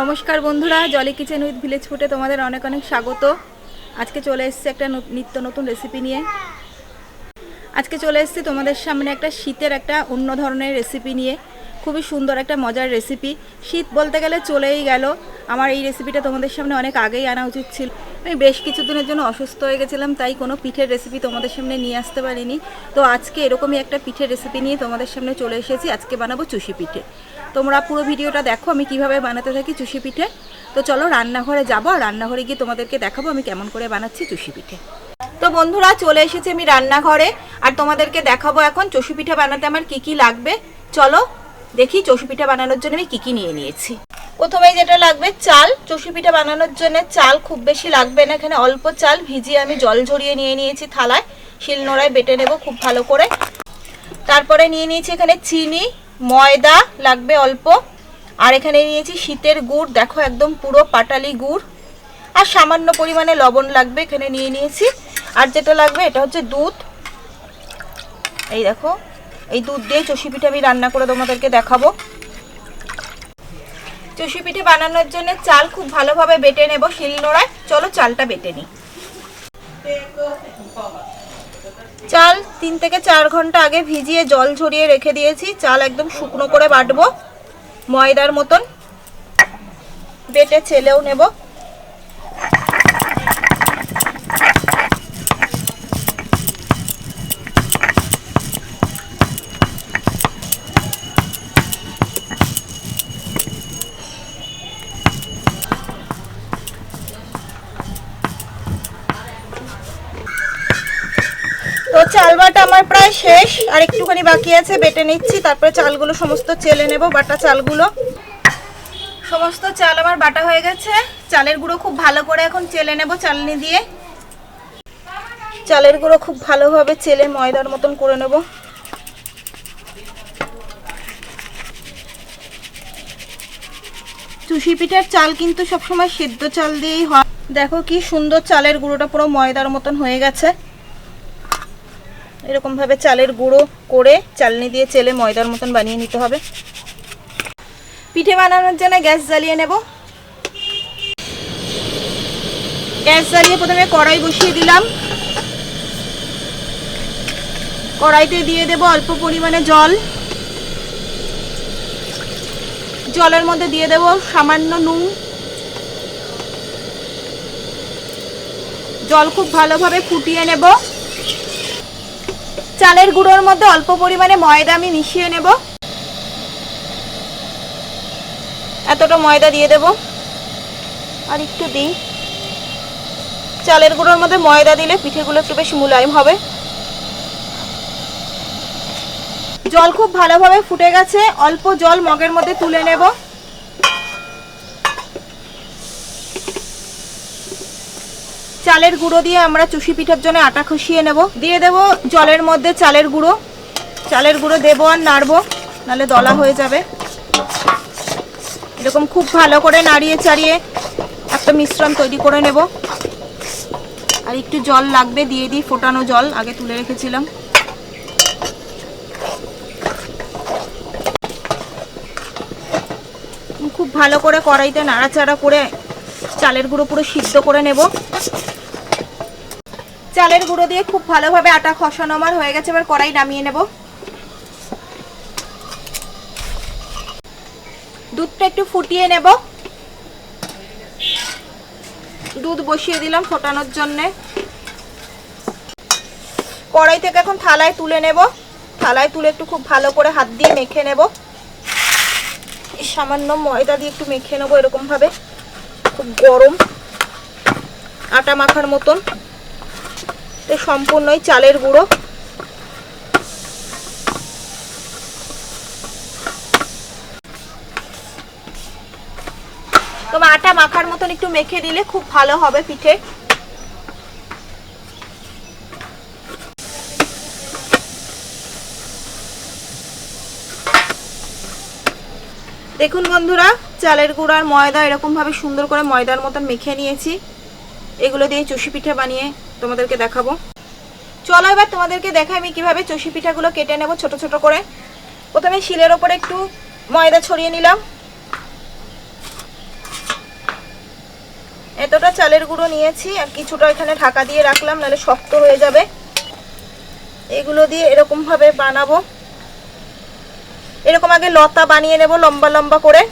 নমস্কার বন্ধুরা, Jolly kitchen with village ফুডে তোমাদের অনেক অনেক স্বাগত। আজকে চলে এসেছি একটা নিত্য নতুন রেসিপি নিয়ে। আজকে চলে এসেছি তোমাদের সামনে একটা শীতের একটা অন্য ধরনের রেসিপি নিয়ে। খুবই সুন্দর একটা মজার রেসিপি। শীত বলতে গেলে চলেই গেল। আমার এই রেসিপিটা তোমাদের সামনে অনেক আগেই আনা উচিত ছিল। আমি বেশ কিছুদিনের জন্য অসুস্থ হয়ে গেছিলাম, তাই কোনো পিঠের রেসিপি তোমাদের সামনে নিয়ে আসতে পারিনি। তো আজকে এরকমই একটা পিঠের রেসিপি নিয়ে তোমাদের সামনে চলে এসেছি। আজকে বানাবো চুষি পিঠে। তোমরা পুরো ভিডিওটা দেখো আমি কিভাবে বানাতে থাকি চুষি পিঠে। তো চলো রান্নাঘরে যাবো, আর রান্নাঘরে গিয়ে তোমাদেরকে দেখাবো আমি কেমন করে বানাচ্ছি চুষি পিঠে। তো বন্ধুরা চলে এসেছি আমি রান্নাঘরে, আর তোমাদেরকে দেখাবো এখন চুষি পিঠে বানাতে আমার কি কি লাগবে। চলো দেখি চুষি পিঠা বানানোর জন্য আমি কি কি নিয়ে নিয়েছি। প্রথমেই যেটা লাগবে চাল। চুষি পিঠা বানানোর জন্য চাল খুব বেশি লাগবে না, এখানে অল্প চাল ভিজিয়ে আমি জল ঝরিয়ে নিয়ে নিয়েছি থালায়। শিলনোড়ায় বেটে নেব খুব ভালো করে। তারপরে নিয়ে নিয়েছি এখানে চিনি, ময়দা লাগবে অল্প, আর এখানে নিয়েছি শীতের গুড়, দেখো একদম পুরো পাটালি গুড়, আর সামান্য পরিমাণে লবণ লাগবে এখানে নিয়ে নিয়েছি। আর যেটা লাগবে এটা হচ্ছে দুধ। এই দেখো, এই দুধ দিয়ে চুষি পিঠে আমি রান্না করে তোমাদেরকে দেখাবো। চুষি পিঠে বানানোর জন্য চাল খুব ভালোভাবে বেটে নেব শিলনোড়ায়। চলো চালটা বেটে নিই। চাল 3 থেকে 4 ঘন্টা আগে ভিজিয়ে জল ঝরিয়ে রেখে দিয়েছি। চাল একদম শুকনো করে বাটবো, ময়দার মতন বেটে ছেলেও নেব। তো চাল বাটা আমার প্রায় শেষ, আর একটুখানি বাকি আছে, বেটে নিচ্ছি। তারপরে চালগুলো সমস্ত চেলে নেব, বাটা চালগুলো। সমস্ত চাল আমার বাটা হয়ে গেছে। চালের গুঁড়ো খুব ভালো করে এখন চেলে নেব চালনি দিয়ে। চালের গুঁড়ো খুব ভালোভাবে চেলে ময়দার মতন করে নেব। চুষি পিঠার চাল কিন্তু সবসময় সিদ্ধ চাল দিয়েই হয়। দেখো কি সুন্দর চালের গুঁড়োটা পুরো ময়দার মতন হয়ে গেছে। এরকম ভাবে চালের গুঁড়ো করে চালনি দিয়ে চেলে ময়দার মতন বানিয়ে নিতে হবে। পিঠে বানানোর জন্য গ্যাস জ্বালিয়ে নেব। গ্যাস জ্বালিয়ে প্রথমে কড়াই বসিয়ে দিলাম। কড়াইতে দিয়ে দেব অল্প পরিমাণে জল। জলের মধ্যে দিয়ে দেব সামান্য নুন। জল খুব ভালোভাবে ফুটিয়ে নেব। চালের গুঁড়োর মধ্যে অল্প পরিমাণে ময়দা আমি মিশিয়ে নেব। এতটা ময়দা দিয়ে দেব, আর একটু দিই। চালের গুঁড়োর মধ্যে ময়দা দিলে পিঠেগুলো একটু বেশি মোলায়েম হবে। জল খুব ভালোভাবে ফুটে গেছে, অল্প জল মগের মধ্যে তুলে নেব। চালের গুঁড়ো দিয়ে আমরা চুষি পিঠার জন্য আটা খসিয়ে নেব। দিয়ে দেব জলের মধ্যে চালের গুঁড়ো। চালের গুঁড়ো দেবো আর নাড়বো, নাহলে দলা হয়ে যাবে। এরকম খুব ভালো করে নাড়িয়ে চাড়িয়ে একটা মিশ্রণ তৈরি করে নেব। আর একটু জল লাগবে, দিয়ে দিই ফোটানো জল, আগে তুলে রেখেছিলাম। খুব ভালো করে কড়াইতে নাড়াচাড়া করে চালের গুঁড়ো পুরো সিদ্ধ করে নেব। চালের গুঁড়ো দিয়ে খুব ভালোভাবে আটা খসানো আমার হয়ে গেছে। এবার কড়াই নামিয়ে নেব। দুধটা একটু ফুটিয়ে নেব। দুধ বসিয়ে দিলাম ফোটানোর জন্যে। কড়াই থেকে এখন থালায় তুলে নেব। থালায় তুলে একটু খুব ভালো করে হাত দিয়ে মেখে নেব। সামান্য ময়দা দিয়ে একটু মেখে নেবো এরকম ভাবে, খুব গরম আটা মাখার মতন। তো সম্পূর্ণই চালের গুঁড়ো। তোমার আটা মাখার মতন একটু মেখে দিলে খুব ভালো হবে পিঠে। দেখুন বন্ধুরা, চালের গুঁড়ো আর ময়দা এরকম ভাবে সুন্দর করে ময়দার মতন মেখে নিয়েছি। এগুলো দিয়ে চুষি পিঠা বানিয়ে তোমাদেরকে দেখাবো। চলো এবার তোমাদেরকে দেখাই আমি কিভাবে চুষি পিঠাগুলো কেটে নেব ছোট ছোট করে। প্রথমে শিলের ওপরে একটু ময়দা ছড়িয়ে নিলাম। এতটা চালের গুঁড়ো নিয়েছি আর কিছুটা এখানে ঢাকা দিয়ে রাখলাম, নাহলে শক্ত হয়ে যাবে। এগুলো দিয়ে এরকম ভাবে বানাবো। এরকম আগে লতা বানিয়ে নেব লম্বা লম্বা করে।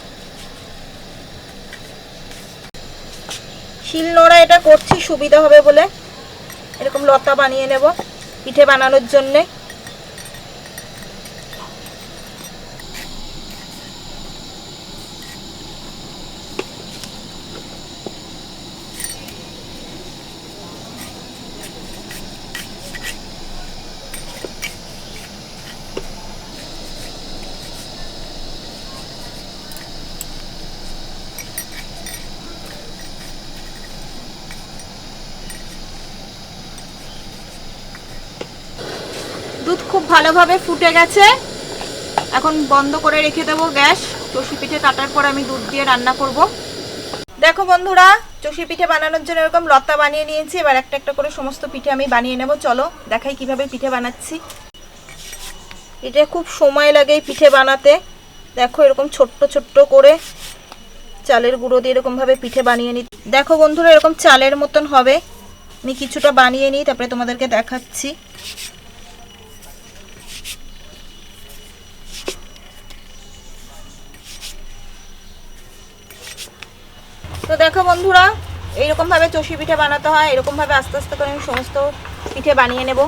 শিলনোড়া এটা করছি সুবিধা হবে বলে, এরকম লতা বানিয়ে নেব পিঠে বানানোর জন্যে। দুধ খুব ভালোভাবে ফুটে গেছে, এখন বন্ধ করে রেখে দেবো গ্যাস। চষি পিঠে কাটার পর আমি দুধ দিয়ে রান্না করব। দেখো বন্ধুরা, চষি পিঠে বানানোর জন্য এরকম লতা বানিয়ে নিয়েছি। এবার একটা একটা করে সমস্ত পিঠে আমি বানিয়ে নেব। চলো দেখাই কিভাবে পিঠে বানাচ্ছি। এটা খুব সময় লাগে এই পিঠে বানাতে। দেখো এরকম ছোট্ট ছোট্ট করে চালের গুঁড়ো দিয়ে এরকমভাবে পিঠে বানিয়ে নিই। দেখো বন্ধুরা, এরকম চালের মতন হবে। আমি কিছুটা বানিয়ে নিই, তারপরে তোমাদেরকে দেখাচ্ছি। তো দেখো বন্ধুরা, এইরকমভাবে চষি পিঠে বানাতে হয়। এরকমভাবে আস্তে আস্তে করে আমি সমস্ত পিঠে বানিয়ে নেব।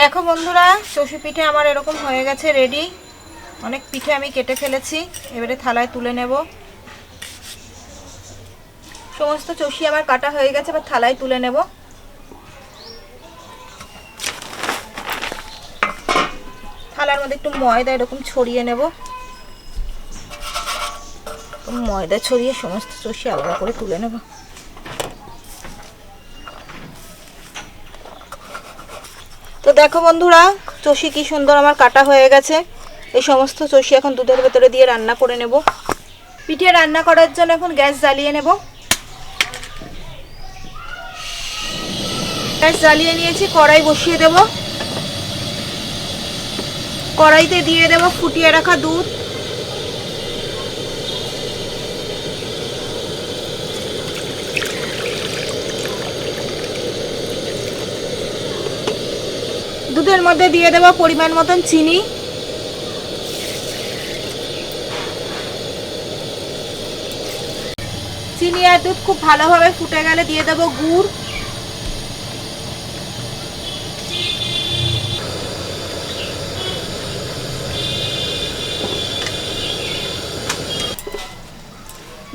দেখো বন্ধুরা, চষি পিঠে আমার এরকম হয়ে গেছে রেডি। অনেক পিঠে আমি কেটে ফেলেছি। এবারে থালায় তুলে নেব। সমস্ত চষি আমার কাটা হয়ে গেছে, এবার থালায় তুলে নেব। থালার মধ্যে একটু ময়দা এরকম ছড়িয়ে নেব। ময়দা ছড়িয়ে সমস্ত চষি আলাদা করে তুলে নেব। তো দেখো বন্ধুরা, চষি কি সুন্দর আমার কাটা হয়ে গেছে। এই সমস্ত চষি এখন দুধের ভেতরে দিয়ে রান্না করে নেব। পিঠে রান্না করার জন্য এখন গ্যাস জ্বালিয়ে নেব। গ্যাস জ্বালিয়ে নিয়েছি, কড়াই বসিয়ে দেব। কড়াইতে দিয়ে দেব ফুটিয়ে রাখা দুধ। দুধের মধ্যে দিয়ে দেব পরিমাণ মতন চিনি। চিনি আর দুধ খুব ভালোভাবে ফুটে গেলে দিয়ে দেব গুড়।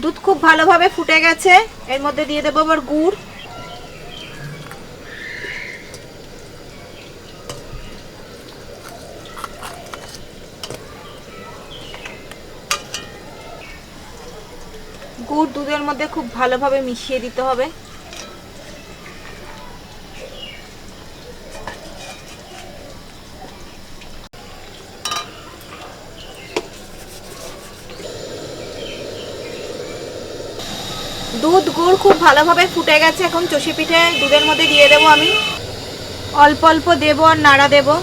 দুধ খুব ভালোভাবে ফুটে গেছে, এর মধ্যে দিয়ে দেব আবার গুড়। গুড় দুধের মধ্যে খুব ভালোভাবে মিশিয়ে দিতে হবে। দুধ গুড় খুব ভালোভাবে ফুটে গেছে, এখন চষি পিঠে দুধের মধ্যে দিয়ে দেবো আমি। অল্প অল্প দেবো আর নাড়া দেবো।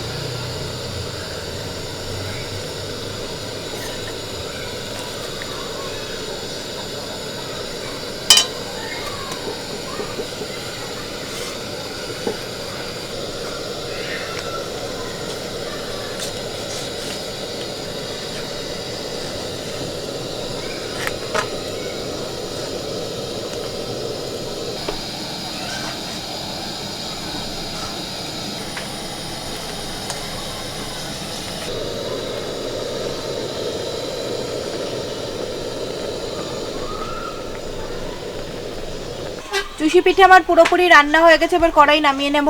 চুষি পিঠে আমার পুরোপুরি রান্না হয়ে গেছে, এবার কড়াই নামিয়ে নেব।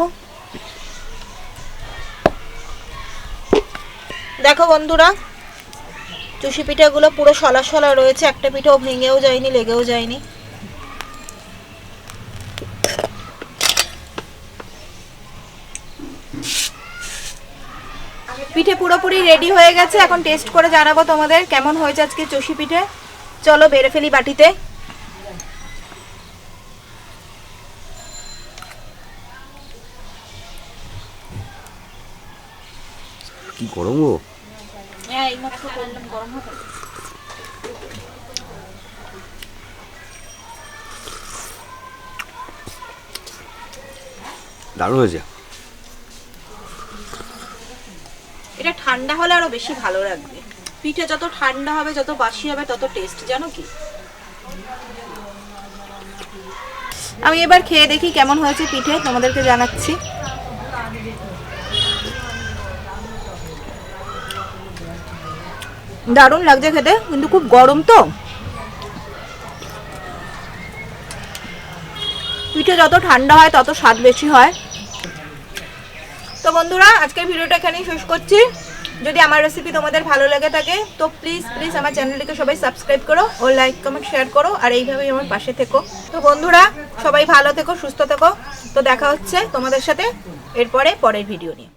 দেখো বন্ধুরা, চুষি পিঠাগুলো পুরো সলা সলা রয়েছে, একটা পিঠাও ভেঙেও যায়নি, লেগেও যায়নি। পিঠে পুরোপুরি রেডি হয়ে গেছে, এখন টেস্ট করে জানাবো তোমাদের কেমন হয়েছে আজকে চষি পিঠে। চলো বেড়ে ফেলি বাটিতে। কি গরম গো। হ্যাঁ এইমাত্র করলাম, গরম হবে। দারুণ হয়েছে। এটা ঠান্ডা হলে আরো বেশি ভালো লাগবে। পিঠে যত ঠান্ডা হবে যত বাসি হবে তত টেস্ট, জানো কি। আমি এবার খেয়ে দেখি কেমন হয়েছে পিঠে, তোমাদেরকে জানাচ্ছি। দারুণ লাগছে খেতে, কিন্তু খুব গরম তো। পিঠে যত ঠান্ডা হয় তত স্বাদ বেশি হয়। তো বন্ধুরা আজকের ভিডিওটা এখানেই শেষ করছি। যদি আমার রেসিপি তোমাদের ভালো লাগে থাকে তো প্লিজ আমার চ্যানেলটিকে সবাই সাবস্ক্রাইব করো ও লাইক কমেন্ট শেয়ার করো, আর এইভাবেই আমার পাশে থেকো। তো বন্ধুরা সবাই ভালো থেকো, সুস্থ থেকো। তো দেখা হচ্ছে তোমাদের সাথে এরপরে পরের ভিডিও নিয়ে।